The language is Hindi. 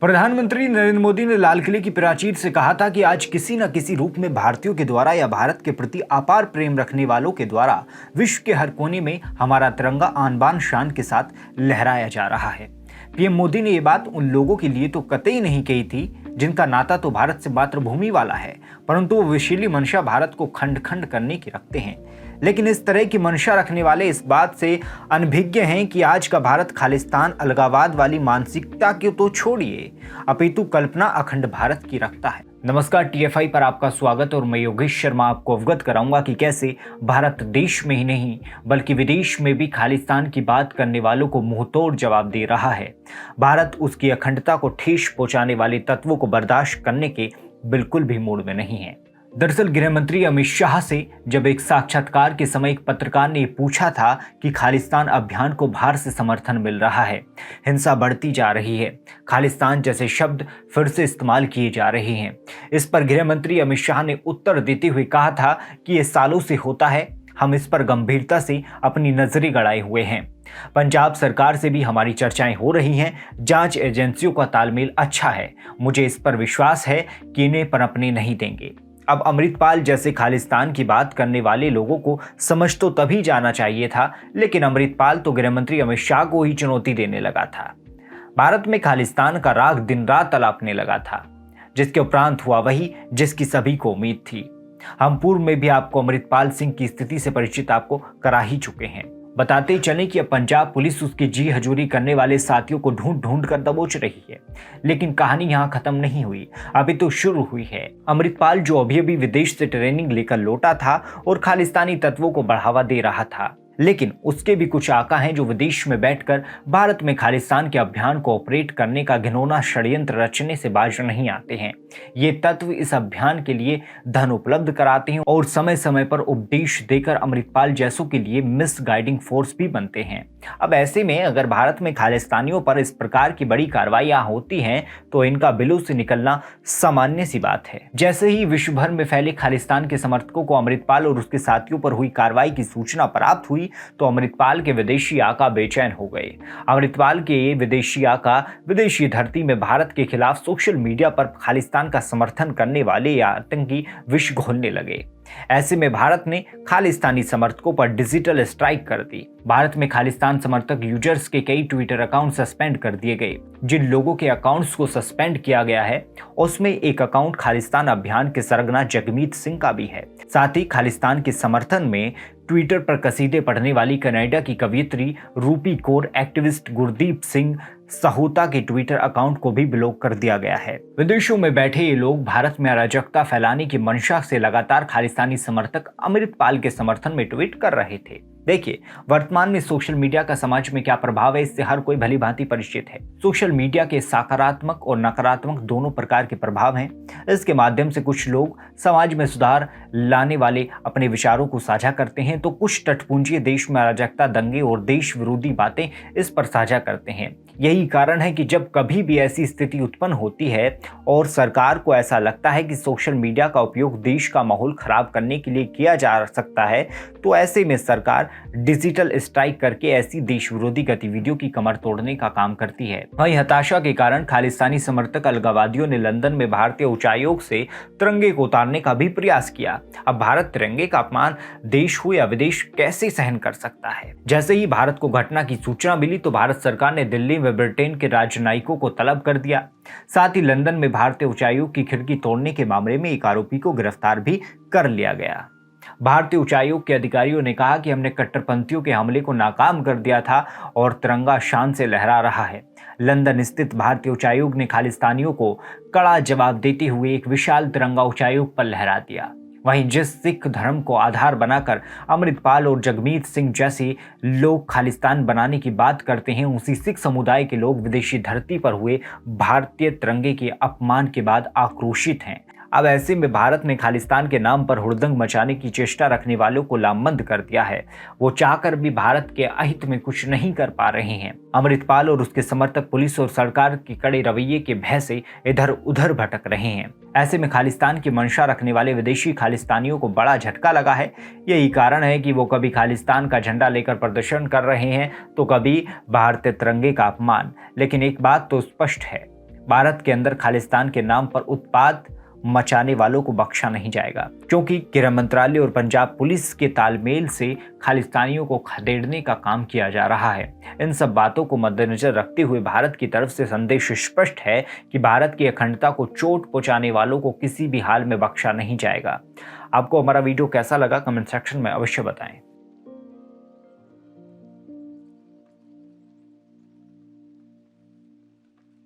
प्रधानमंत्री नरेंद्र मोदी ने लाल किले की प्राचीर से कहा था कि आज किसी न किसी रूप में भारतीयों के द्वारा या भारत के प्रति अपार प्रेम रखने वालों के द्वारा विश्व के हर कोने में हमारा तिरंगा आन बान शान के साथ लहराया जा रहा है। पीएम मोदी ने ये बात उन लोगों के लिए तो कतई नहीं कही थी जिनका नाता तो भारत से मातृभूमि वाला है, परंतु वो विशीली मंशा भारत को खंड खंड करने की रखते हैं। लेकिन इस तरह की मंशा रखने वाले इस बात से अनभिज्ञ हैं कि आज का भारत खालिस्तान अलगाववाद वाली मानसिकता को तो छोड़िए, अपितु कल्पना अखंड भारत की रखता है। नमस्कार, टीएफआई पर आपका स्वागत और मैं योगेश शर्मा आपको अवगत कराऊंगा कि कैसे भारत देश में ही नहीं बल्कि विदेश में भी खालिस्तान की बात करने वालों को मुंहतोड़ जवाब दे रहा है। भारत उसकी अखंडता को ठेस पहुंचाने वाले तत्वों को बर्दाश्त करने के बिल्कुल भी मूड में नहीं है। दरअसल गृह मंत्री अमित शाह से जब एक साक्षात्कार के समय एक पत्रकार ने पूछा था कि खालिस्तान अभियान को बाहर से समर्थन मिल रहा है, हिंसा बढ़ती जा रही है, खालिस्तान जैसे शब्द फिर से इस्तेमाल किए जा रहे हैं, इस पर गृह मंत्री अमित शाह ने उत्तर देते हुए कहा था कि ये सालों से होता है, हम इस पर गंभीरता से अपनी नजरें गड़ाए हुए हैं। पंजाब सरकार से भी हमारी चर्चाएं हो रही हैं, जांच एजेंसियों का तालमेल अच्छा है, मुझे इस पर विश्वास है कि इन्हें पनपने नहीं देंगे। अब अमृतपाल जैसे खालिस्तान की बात करने वाले लोगों को समझ तो तभी जाना चाहिए था, लेकिन अमृतपाल तो गृह मंत्री अमित शाह को ही चुनौती देने लगा था। भारत में खालिस्तान का राग दिन रात तलापने लगा था, जिसके उपरांत हुआ वही जिसकी सभी को उम्मीद थी। हम पूर्व में भी आपको अमृतपाल सिंह की स्थिति से परिचित आपको करा ही चुके हैं। बताते ही चले कि अब पंजाब पुलिस उसकी जी हजूरी करने वाले साथियों को ढूंढ ढूंढ कर दबोच रही है। लेकिन कहानी यहाँ खत्म नहीं हुई, अभी तो शुरू हुई है। अमृतपाल जो अभी अभी विदेश से ट्रेनिंग लेकर लौटा था और खालिस्तानी तत्वों को बढ़ावा दे रहा था, लेकिन उसके भी कुछ आका हैं जो विदेश में बैठकर भारत में खालिस्तान के अभियान को ऑपरेट करने का घिनौना षड्यंत्र रचने से बाज नहीं आते हैं। ये तत्व इस अभियान के लिए धन उपलब्ध कराते हैं और समय समय पर उपदेश देकर अमृतपाल जैसों के लिए मिस गाइडिंग फोर्स भी बनते हैं। अब ऐसे में अगर भारत में खालिस्तानियों पर इस प्रकार की बड़ी कार्रवाइयां होती हैं तो इनका बिलों से निकलना सामान्य सी बात है। जैसे ही विश्व भर में फैले खालिस्तान के समर्थकों को अमृतपाल और उसके साथियों पर हुई कार्रवाई की सूचना प्राप्त हुई तो अमृतपाल के विदेशी आका बेचैन हो गए। अमृतपाल के ये विदेशी आका विदेशी धरती में भारत के खिलाफ सोशल मीडिया पर खालिस्तान का समर्थन करने वाले या आतंकी विष घोलने लगे। ऐसे में भारत ने खालिस्तानी समर्थकों पर डिजिटल स्ट्राइक कर दी। भारत में खालिस्तान समर्थक यूजर्स के कई ट्विटर अकाउंट सस्पेंड कर दिए गए। जिन लोगों के अकाउंट्स को सस्पेंड किया गया है उसमें एक अकाउंट खालिस्तान अभियान के सरगना जगमीत सिंह का भी है। साथ ही खालिस्तान के समर्थन में ट्विटर पर कसीदे पढ़ने वाली कनाडा की कवयित्री रूपी कौर एक्टिविस्ट गुरदीप सिंह सहोता के ट्विटर अकाउंट को भी ब्लॉक कर दिया गया है। विदेशों में बैठे ये लोग भारत में अराजकता फैलाने की मंशा से लगातार खालिस्तानी समर्थक अमृतपाल के समर्थन में ट्वीट कर रहे थे। देखिए, वर्तमान में सोशल मीडिया का समाज में क्या प्रभाव है इससे हर कोई भली भांति परिचित है। सोशल मीडिया के सकारात्मक और नकारात्मक दोनों प्रकार के प्रभाव हैं। इसके माध्यम से कुछ लोग समाज में सुधार लाने वाले अपने विचारों को साझा करते हैं तो कुछ तटपुंजी देश में अराजकता, दंगे और देश विरोधी बातें इस पर साझा करते हैं। यही कारण है कि जब कभी भी ऐसी स्थिति उत्पन्न होती है और सरकार को ऐसा लगता है कि सोशल मीडिया का उपयोग देश का माहौल खराब करने के लिए किया जा सकता है तो ऐसे में सरकार डिजिटल स्ट्राइक करके ऐसी देश विरोधी गतिविधियों की कमर तोड़ने का काम करती है। वहीं हताशा के कारण खालिस्तानी समर्थक अलगाववादियों ने लंदन में भारतीय उच्चायोग से तिरंगे को उतारने का भी प्रयास किया। अब भारत तिरंगे का अपमान देश हो या विदेश कैसे सहन कर सकता है। जैसे ही भारत को घटना की सूचना मिली तो भारत सरकार ने दिल्ली में ब्रिटेन के राजनयिकों को तलब कर दिया। साथ ही लंदन में भारतीय उच्चायोग की खिड़की तोड़ने के मामले में एक आरोपी को गिरफ्तार भी कर लिया गया। भारतीय उच्चायोग के अधिकारियों ने कहा कि हमने कट्टरपंथियों के हमले को नाकाम कर दिया था और तिरंगा शान से लहरा रहा है। लंदन स्थित भारतीय उच्चायोग ने खालिस्तानियों को कड़ा जवाब देते हुए एक विशाल तिरंगा उच्चायोग पर लहरा दिया। वहीं जिस सिख धर्म को आधार बनाकर अमृतपाल और जगमीत सिंह जैसे लोग खालिस्तान बनाने की बात करते हैं, उसी सिख समुदाय के लोग विदेशी धरती पर हुए भारतीय तिरंगे के अपमान के बाद आक्रोशित हैं। अब ऐसे में भारत ने खालिस्तान के नाम पर हुड़दंग मचाने की चेष्टा रखने वालों को लामबंद कर दिया है। वो चाहकर भी भारत के अहित में कुछ नहीं कर पा रहे हैं। अमृतपाल और उसके समर्थक पुलिस और सरकार के कड़े रवैये के भय से इधर उधर भटक रहे हैं। ऐसे में खालिस्तान की मंशा रखने वाले विदेशी खालिस्तानियों को बड़ा झटका लगा है। यही कारण है कि वो कभी खालिस्तान का झंडा लेकर प्रदर्शन कर रहे हैं तो कभी भारतीय तिरंगे का अपमान। लेकिन एक बात तो स्पष्ट है, भारत के अंदर खालिस्तान के नाम पर उत्पात मचाने वालों को बख्शा नहीं जाएगा, क्योंकि गृह मंत्रालय और पंजाब पुलिस के तालमेल से खालिस्तानियों को खदेड़ने का काम किया जा रहा है। इन सब बातों को मद्देनजर रखते हुए भारत की तरफ से संदेश स्पष्ट है कि भारत की अखंडता को चोट पहुंचाने वालों को किसी भी हाल में बख्शा नहीं जाएगा। आपको हमारा वीडियो कैसा लगा कमेंट सेक्शन में अवश्य बताएं।